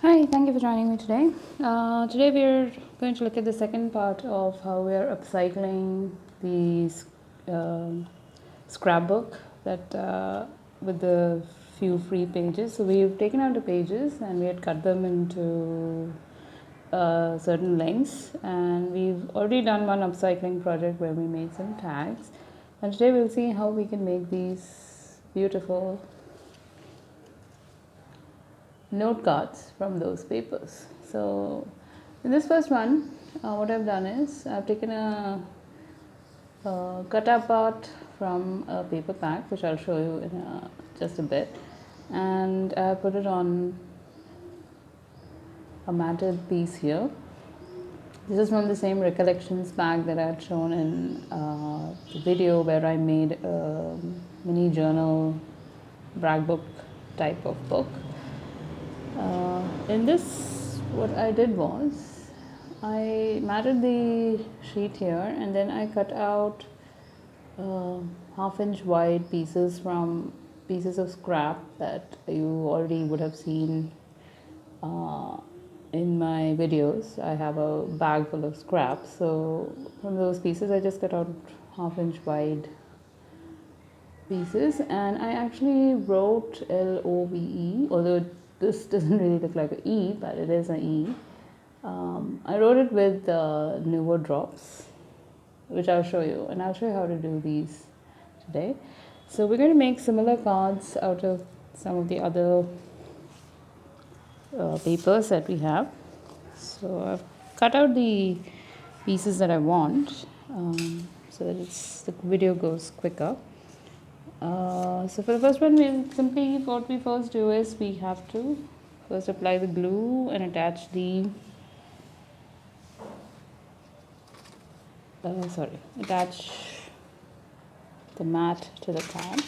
Hi, thank you for joining me today. Today we are going to look at the second part of how we are upcycling the scrapbook that with the few free pages. So we've taken out the pages and we had cut them into certain lengths, and we've already done one upcycling project where we made some tags. And today we'll see how we can make these beautiful note cards from those papers. So in this first one, what I've done is I've taken a cut apart from a paper pack, which I'll show you in just a bit, and I put it on a matted piece here. This is from the same recollections pack that I had shown in the video where I made a mini journal brag book type of book. In this, what I did was I matted the sheet here, and then I cut out half-inch wide pieces from pieces of scrap that you already would have seen in my videos. I have a bag full of scrap, so from those pieces I just cut out half-inch wide pieces, and I actually wrote LOVE, although this doesn't really look like an E, but it is an E. I wrote it with Nuvo drops, which I'll show you, and I'll show you how to do these today. So we're going to make similar cards out of some of the other papers that we have. So I've cut out the pieces that I want, so that the video goes quicker. So for the first one, what we first do is we have to first apply the glue and attach attach the mat to the card.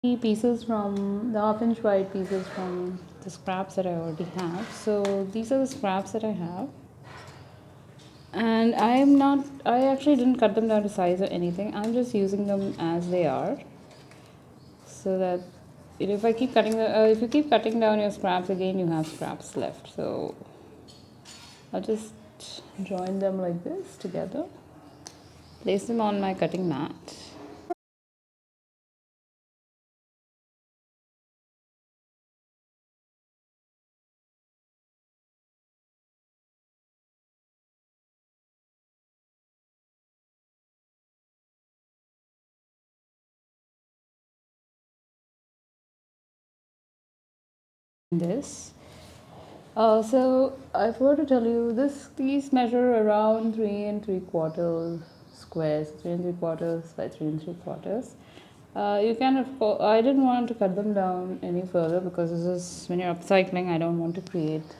The half-inch wide pieces from the scraps that I already have. So these are the scraps that I have, and I actually didn't cut them down to size or anything. I'm just using them as they are, so that if if you keep cutting down your scraps again, you have scraps left. So I'll just join them like this together, place them on my cutting mat. This. So I forgot to tell you these measure around 3 3/4 squares, 3 3/4 by 3 3/4. You can, of course, I didn't want to cut them down any further because this is when you're upcycling. I don't want to create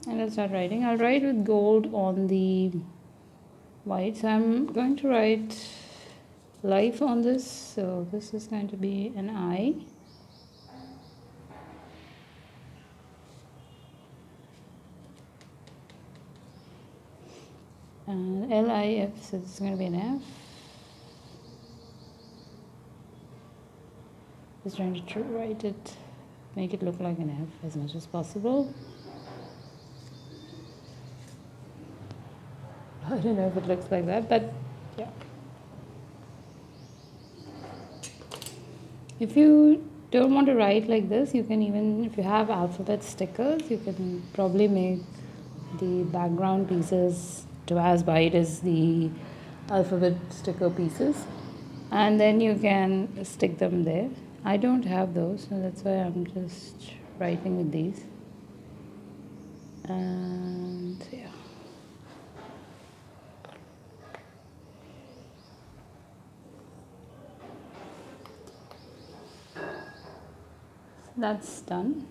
and I'll start writing. I'll write with gold on the white. So I'm going to write life on this. So this is going to be an I. And LIF, so this is going to be an F. Just trying to write it, make it look like an F as much as possible. I don't know if it looks like that, but yeah. If you don't want to write like this, you can even, if you have alphabet stickers, you can probably make the background pieces to as wide as the alphabet sticker pieces, and then you can stick them there. I don't have those, so that's why I'm just writing with these. And yeah. That's done.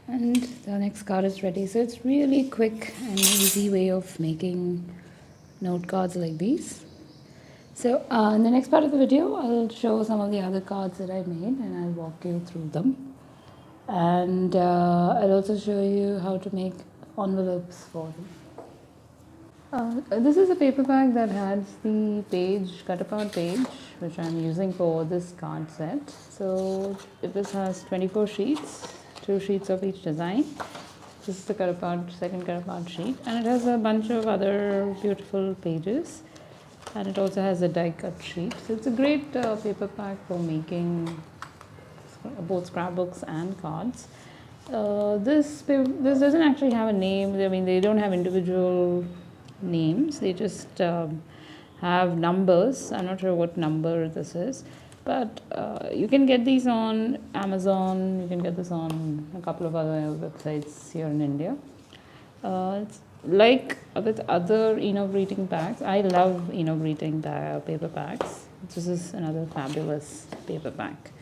And the next card is ready. So it's really quick and easy way of making note cards like these. So in the next part of the video, I'll show some of the other cards that I made and I'll walk you through them. And I'll also show you how to make envelopes for them. This is a paper pack that has the page, cut apart page, which I'm using for this card set. So this has 24 sheets, 2 sheets of each design. This is the cut apart, second cut apart sheet, and it has a bunch of other beautiful pages. And it also has a die cut sheet. So it's a great paper pack for making both scrapbooks and cards. This doesn't actually have a name. I mean, they don't have individual names. They just have numbers. I'm not sure what number this is, but you can get these on Amazon. You can get this on a couple of other websites here in India. It's like with other Eno Greeting packs. I love Eno Greeting paper packs. This is another fabulous paper pack.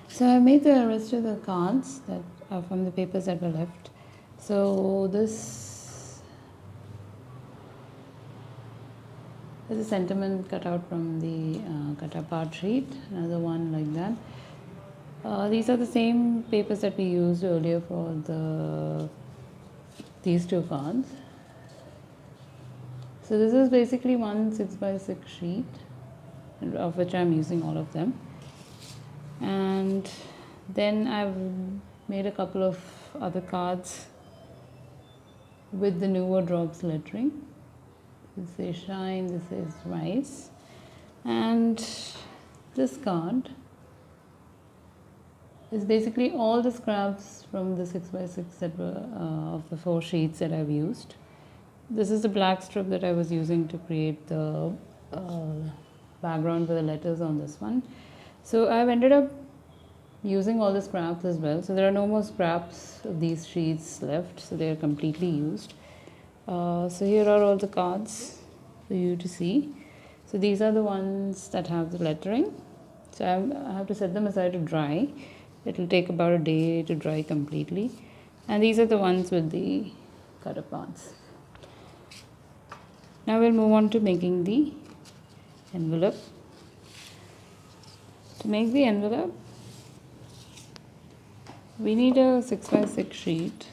So I made the rest of the cards that are from the papers that were left. So this is a sentiment cut out from the cut apart sheet, another one like that. These are the same papers that we used earlier for these two cards. So this is basically one 6x6 sheet, of which I'm using all of them. And then I've made a couple of other cards with the newer drops lettering. This says shine, this says rise. And this card is basically all the scraps from the 6x6 that were of the 4 sheets that I've used. This is the black strip that I was using to create the background for the letters on this one. So I've ended up using all the scraps as well. So there are no more scraps of these sheets left. So they are completely used. So here are all the cards for you to see. So these are the ones that have the lettering. So I have to set them aside to dry. It will take about a day to dry completely. And these are the ones with the cut aparts. Now we'll move on to making the envelope. To make the envelope, we need a 6x6 sheet.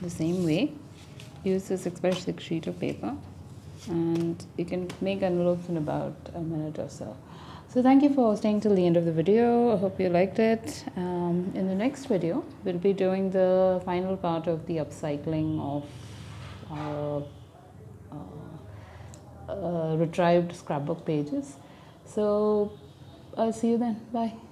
the same way. Use this expression sheet of paper, and you can make envelopes in about a minute or so. So thank you for staying till the end of the video. I hope you liked it. In the next video, we'll be doing the final part of the upcycling of retrieved scrapbook pages. So I'll see you then. Bye.